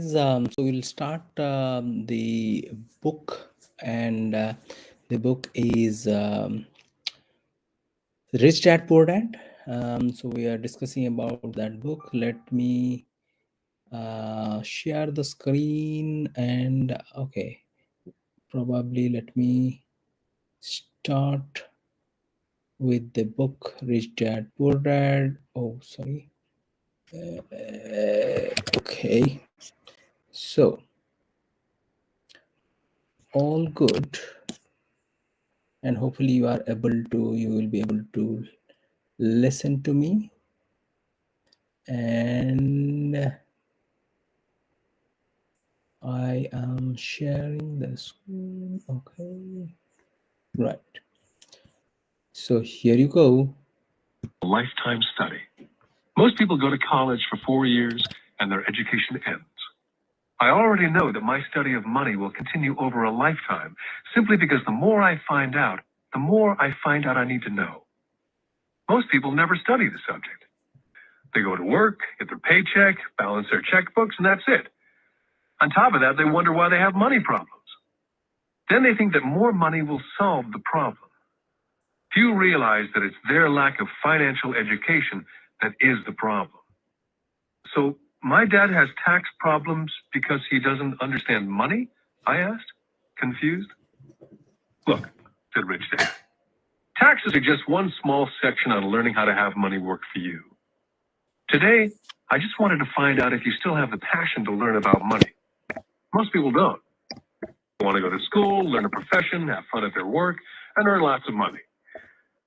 So we'll start the book, and the book is Rich Dad Poor Dad. So we are discussing about that book. Let me share the screen, and okay, probably let me start with the book Rich Dad Poor Dad. Oh, sorry. Okay, so all good, and hopefully you will be able to listen to me, and I am sharing the screen. Okay, right. So here you go. Lifetime study. Most people go to college for 4 years and their education ends. I already know that my study of money will continue over a lifetime simply because the more I find out, the more I find out I need to know. Most people never study the subject. They go to work, get their paycheck, balance their checkbooks, and that's it. On top of that, they wonder why they have money problems. Then they think that more money will solve the problem. Few realize that it's their lack of financial education that is the problem. So, my dad has tax problems because he doesn't understand money? I asked, confused. Look, said Rich Dad, taxes are just one small section on learning how to have money work for you. Today, I just wanted to find out if you still have the passion to learn about money. Most people don't. They want to go to school, learn a profession, have fun at their work, and earn lots of money.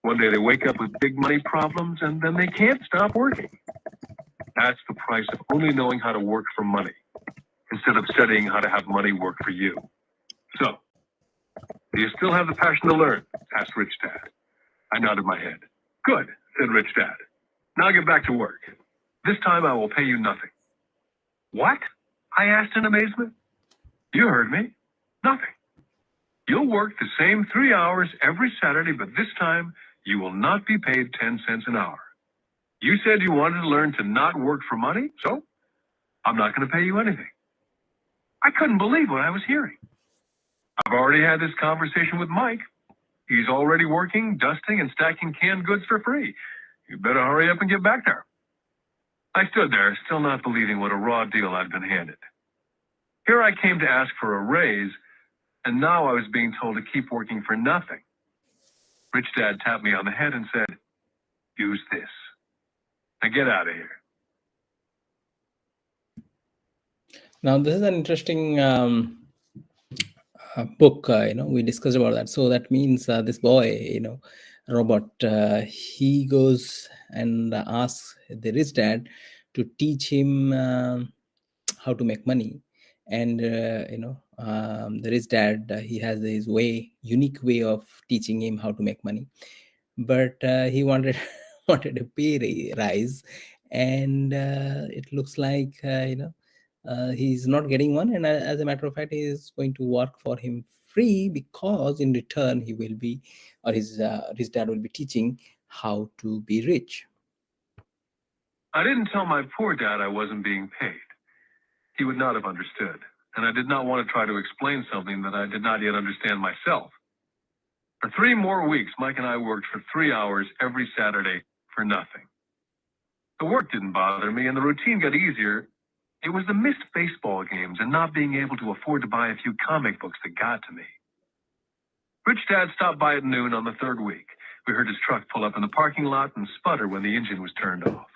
One day they wake up with big money problems and then they can't stop working. That's the price of only knowing how to work for money, instead of studying how to have money work for you. So, do you still have the passion to learn? Asked Rich Dad. I nodded my head. Good, said Rich Dad. Now get back to work. This time I will pay you nothing. What? I asked in amazement. You heard me. Nothing. You'll work the same 3 hours every Saturday, but this time you will not be paid 10 cents an hour. You said you wanted to learn to not work for money, so I'm not going to pay you anything. I couldn't believe what I was hearing. I've already had this conversation with Mike. He's already working, dusting, and stacking canned goods for free. You better hurry up and get back there. I stood there, still not believing what a raw deal I'd been handed. Here I came to ask for a raise, and now I was being told to keep working for nothing. Rich Dad tapped me on the head and said, use this. Now get out of here. Now this is an interesting book. We discussed about that. So that means this boy, Robert, he goes and asks the rich dad to teach him how to make money, and the rich dad, he has his unique way of teaching him how to make money, but he wanted wanted a rise, and it looks like he's not getting one, and as a matter of fact, he is going to work for him free, because in return he will be, or his dad will be teaching how to be rich. I didn't tell my poor dad I wasn't being paid. He would not have understood, and I did not want to try to explain something that I did not yet understand myself. For 3 more weeks, Mike and I worked for 3 hours every Saturday for nothing. The work didn't bother me, and the routine got easier. It was the missed baseball games and not being able to afford to buy a few comic books that got to me. Rich Dad stopped by at noon on the 3rd week. We heard his truck pull up in the parking lot and sputter when the engine was turned off.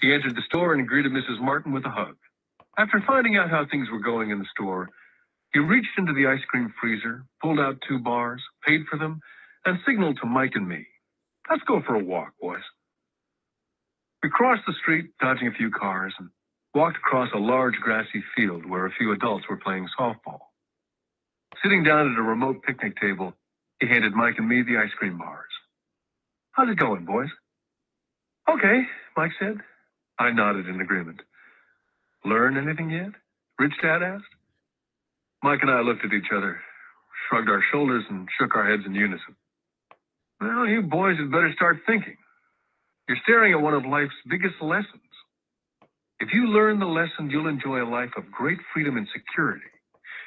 He entered the store and greeted Mrs. Martin with a hug. After finding out how things were going in the store, he reached into the ice cream freezer, pulled out 2 bars, paid for them, and signaled to Mike and me. Let's go for a walk, boys. We crossed the street, dodging a few cars, and walked across a large grassy field where a few adults were playing softball. Sitting down at a remote picnic table, he handed Mike and me the ice cream bars. How's it going, boys? Okay, Mike said. I nodded in agreement. Learn anything yet? Rich Dad asked. Mike and I looked at each other, shrugged our shoulders, and shook our heads in unison. Well, you boys had better start thinking. You're staring at one of life's biggest lessons. If you learn the lesson, you'll enjoy a life of great freedom and security.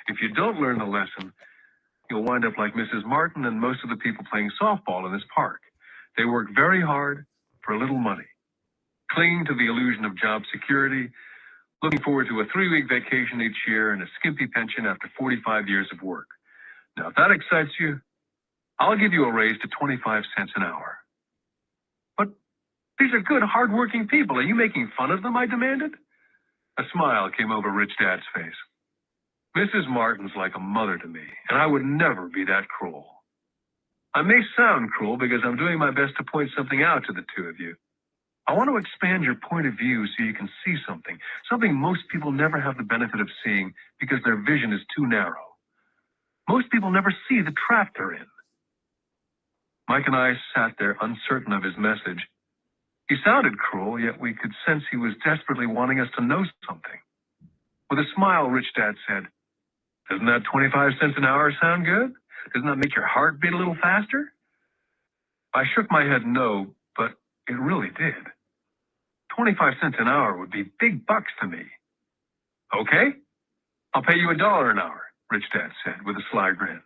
If you don't learn the lesson, you'll wind up like Mrs. Martin and most of the people playing softball in this park. They work very hard for a little money, clinging to the illusion of job security, looking forward to a 3-week vacation each year and a skimpy pension after 45 years of work. Now, if that excites you, I'll give you a raise to 25 cents an hour. But these are good, hard-working people. Are you making fun of them? I demanded. A smile came over Rich Dad's face. Mrs. Martin's like a mother to me, and I would never be that cruel. I may sound cruel because I'm doing my best to point something out to the two of you. I want to expand your point of view so you can see something most people never have the benefit of seeing because their vision is too narrow. Most people never see the trap they're in. Mike and I sat there uncertain of his message. He sounded cruel, yet we could sense he was desperately wanting us to know something. With a smile, Rich Dad said, "Doesn't that 25 cents an hour sound good? Doesn't that make your heart beat a little faster?" I shook my head no, but it really did. 25 cents an hour would be big bucks to me. Okay, I'll pay you $1 an hour, Rich Dad said with a sly grin.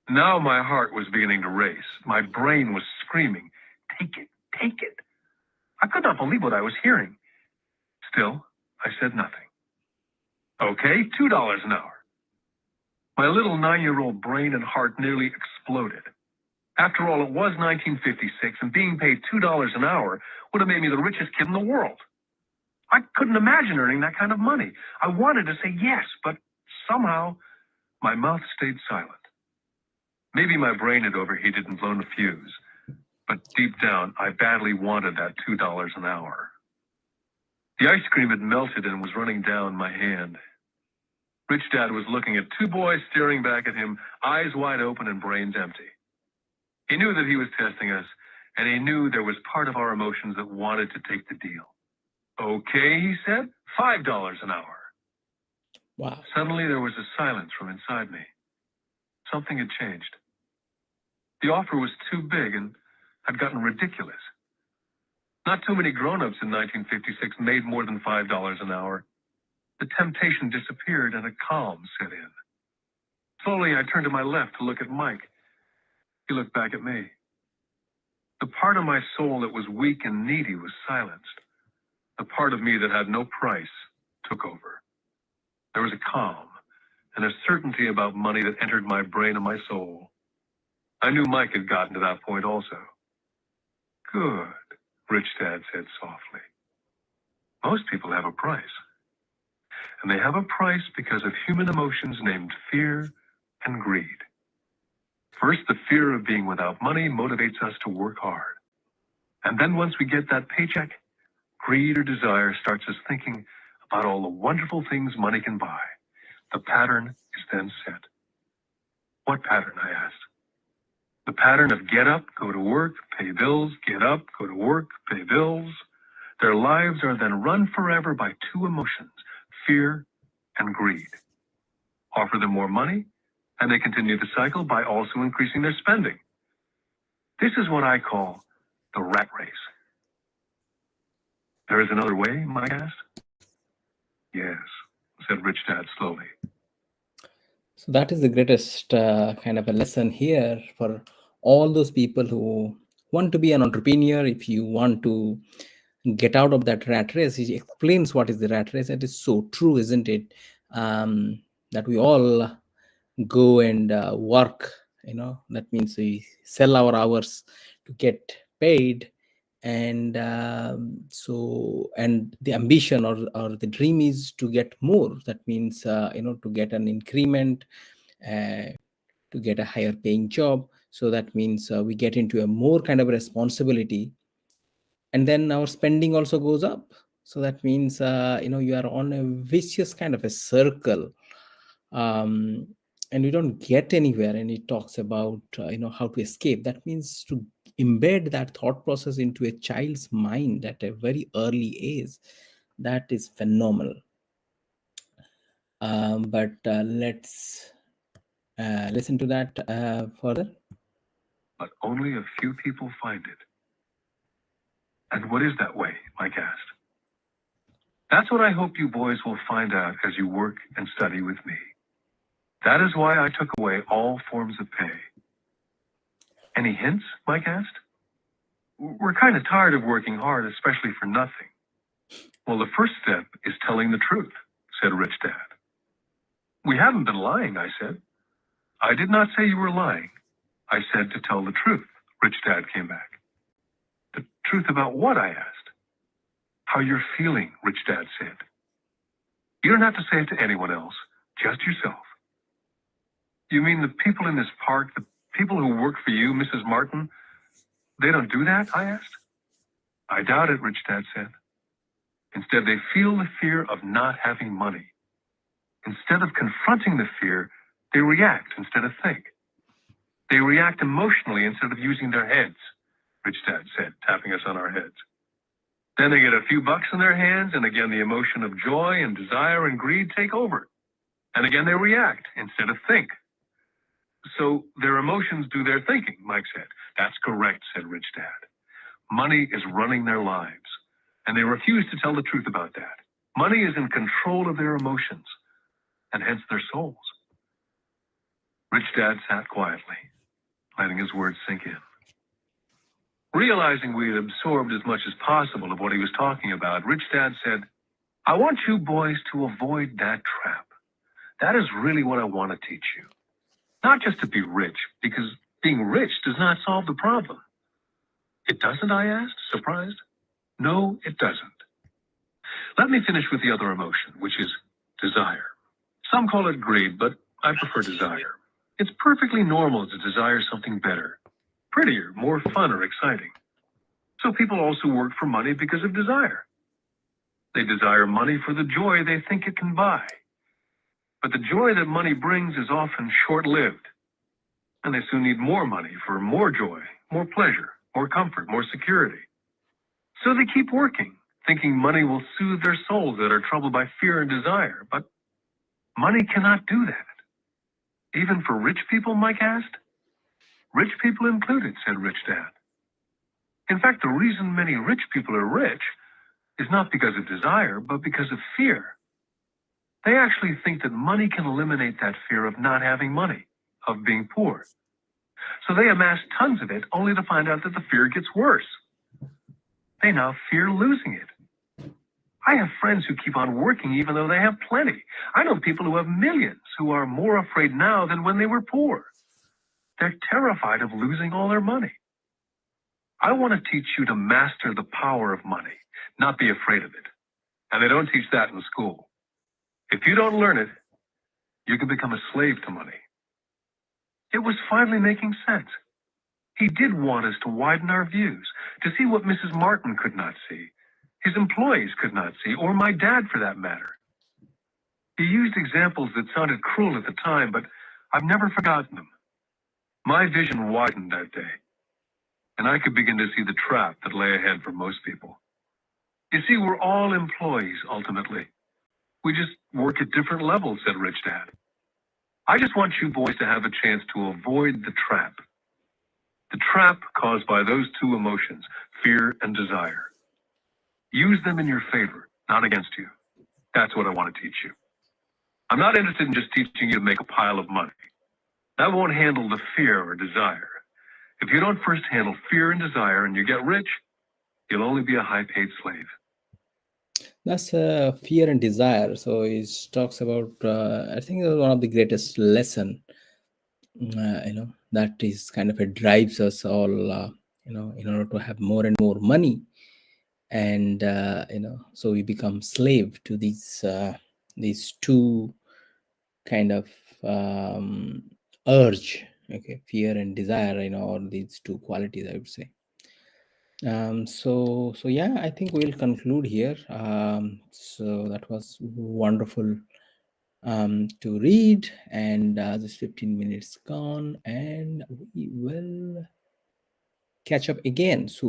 Now my heart was beginning to race. My brain was screaming, "Take it, take it." I could not believe what I was hearing. Still, I said nothing. Okay, $2 an hour. My little 9-year-old brain and heart nearly exploded. After all, it was 1956, and being paid $2 an hour would have made me the richest kid in the world. I couldn't imagine earning that kind of money. I wanted to say yes, but somehow my mouth stayed silent. Maybe my brain had overheated and blown a fuse, but deep down, I badly wanted that $2 an hour. The ice cream had melted and was running down my hand. Rich Dad was looking at two boys staring back at him, eyes wide open and brains empty. He knew that he was testing us, and he knew there was part of our emotions that wanted to take the deal. Okay, he said, $5 an hour. Wow. Suddenly there was a silence from inside me. Something had changed. The offer was too big and had gotten ridiculous. Not too many grown-ups in 1956 made more than $5 an hour. The temptation disappeared and a calm set in. Slowly, I turned to my left to look at Mike. He looked back at me. The part of my soul that was weak and needy was silenced. The part of me that had no price took over. There was a calm and a certainty about money that entered my brain and my soul. I knew Mike had gotten to that point also. Good, Rich Dad said softly. Most people have a price. And they have a price because of human emotions named fear and greed. First, the fear of being without money motivates us to work hard. And then once we get that paycheck, greed or desire starts us thinking about all the wonderful things money can buy. The pattern is then set. What pattern, I asked. The pattern of get up, go to work, pay bills, get up, go to work, pay bills. Their lives are then run forever by two emotions, fear and greed. Offer them more money, and they continue the cycle by also increasing their spending. This is what I call the rat race. There is another way, Mike asked. Yes, said Rich Dad slowly. So that is the greatest kind of a lesson here for all those people who want to be an entrepreneur. If you want to get out of that rat race, he explains what is the rat race. It is so true, isn't it? That we all go and work, that means we sell our hours to get paid. And and the ambition or the dream is to get more. That means, to get an increment, to get a higher paying job. So that means we get into a more kind of responsibility, and then our spending also goes up. So that means, you are on a vicious kind of a circle, and you don't get anywhere. And it talks about, how to escape. That means to embed that thought process into a child's mind at a very early age. That is phenomenal. But let's listen to that further. But only a few people find it. And what is that way, Mike asked. That's what I hope you boys will find out as you work and study with me. That is why I took away all forms of pay. Any hints, Mike asked? We're kind of tired of working hard, especially for nothing. Well, the first step is telling the truth, said Rich Dad. We haven't been lying, I said. I did not say you were lying. I said to tell the truth, Rich Dad came back. The truth about what, I asked. How you're feeling, Rich Dad said. You don't have to say it to anyone else, just yourself. You mean the people in this park, the people who work for you, Mrs. Martin, they don't do that, I asked. I doubt it, Rich Dad said. Instead, they feel the fear of not having money. Instead of confronting the fear, they react instead of think. They react emotionally instead of using their heads, Rich Dad said, tapping us on our heads. Then they get a few bucks in their hands, and again the emotion of joy and desire and greed take over. And again they react instead of think. So their emotions do their thinking, Mike said. That's correct, said Rich Dad. Money is running their lives, and they refuse to tell the truth about that. Money is in control of their emotions, and hence their souls. Rich Dad sat quietly, letting his words sink in. Realizing we had absorbed as much as possible of what he was talking about, Rich Dad said, I want you boys to avoid that trap. That is really what I want to teach you. Not just to be rich, because being rich does not solve the problem. It doesn't, I asked, surprised. No, it doesn't. Let me finish with the other emotion, which is desire. Some call it greed, but I prefer desire. It's perfectly normal to desire something better, prettier, more fun or exciting. So people also work for money because of desire. They desire money for the joy they think it can buy. But the joy that money brings is often short-lived. And they soon need more money for more joy, more pleasure, more comfort, more security. So they keep working, thinking money will soothe their souls that are troubled by fear and desire. But money cannot do that. Even for rich people, Mike asked? Rich people included, said Rich Dad. In fact, the reason many rich people are rich is not because of desire, but because of fear. They actually think that money can eliminate that fear of not having money, of being poor. So they amass tons of it only to find out that the fear gets worse. They now fear losing it. I have friends who keep on working even though they have plenty. I know people who have millions who are more afraid now than when they were poor. They're terrified of losing all their money. I want to teach you to master the power of money, not be afraid of it. And they don't teach that in school. If you don't learn it, you can become a slave to money. It was finally making sense. He did want us to widen our views, to see what Mrs. Martin could not see, his employees could not see, or my dad for that matter. He used examples that sounded cruel at the time, but I've never forgotten them. My vision widened that day, and I could begin to see the trap that lay ahead for most people. You see, we're all employees, ultimately. We just work at different levels, said Rich Dad. I just want you boys to have a chance to avoid the trap. The trap caused by those two emotions, fear and desire. Use them in your favor, not against you. That's what I want to teach you. I'm not interested in just teaching you to make a pile of money. That won't handle the fear or desire. If you don't first handle fear and desire and you get rich, you'll only be a high-paid slave. That's fear and desire. So he talks about, I think, one of the greatest lesson, that is kind of it drives us all, in order to have more and more money. And, so we become slave to these two kind of urge, okay, fear and desire, or these two qualities, I would say. So yeah, I think we'll conclude here. So that was wonderful to read, and this 15 minutes gone, and we will catch up again soon.